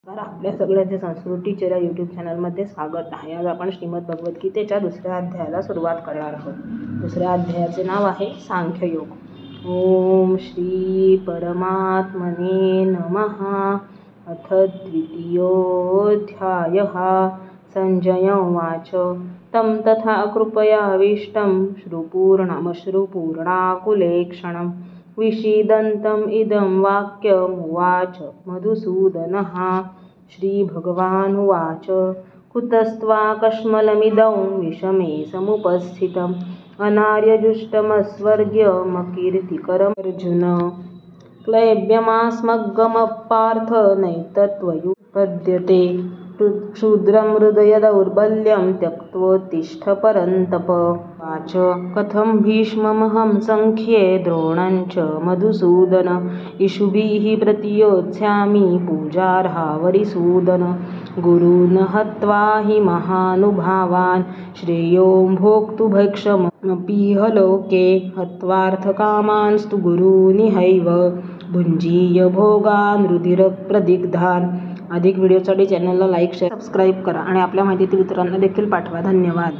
तर आपल्या सगळ्यांचे संस्कृतीच्या या यूट्यूब चॅनलमध्ये स्वागत आहे. आज आपण श्रीमद भगवद्गीतेच्या दुसऱ्या अध्यायाला सुरुवात करणार आहोत. दुसऱ्या अध्यायाचे नाव आहे सांख्ययोग. ओम श्री परमात्मने नमः. अथ द्वितीयोऽध्यायः. संजय उवाच तं तथा कृपयाविष्टं श्रुपूर्णाकुलेक्षणं विषीदन्तम् इदं वाक्यमुवाच मधुसूदनः. श्रीभगवानुवाच कुतस्त्वाकश्मलमिदं विषमे समुपस्थितम् अनार्यजुष्टमस्वर्ग्यमकीर्तिकरमर्जुन. क्लैब्यमास्मग्गमपार्थ नैतत्त्वयुपपद्यते क्षुद्रं हृदय दौर्बल्यं त्यक्त्वोत्तिष्ठ परन्तप. वाच कथं भीष्ममहं संख्ये द्रोणं च मधुसूदन. इषुभिः प्रतियोत्स्यामि पूजार्हा वरिसूदन. गुरून् हत्वा हि महानुभावान् श्रेयो भोक्तुभैक्षमपीह लोके. हत्वार्थकामांस्तु गुरूनिहैव भुञ्जीय भोगान् रुधिरप्रदिग्धान्. अधिक व्हिडिओसाठी चॅनलला लाईक शेअर सबस्क्राईब करा आणि आपल्या माहितीतील इतरांना देखील पाठवा. धन्यवाद.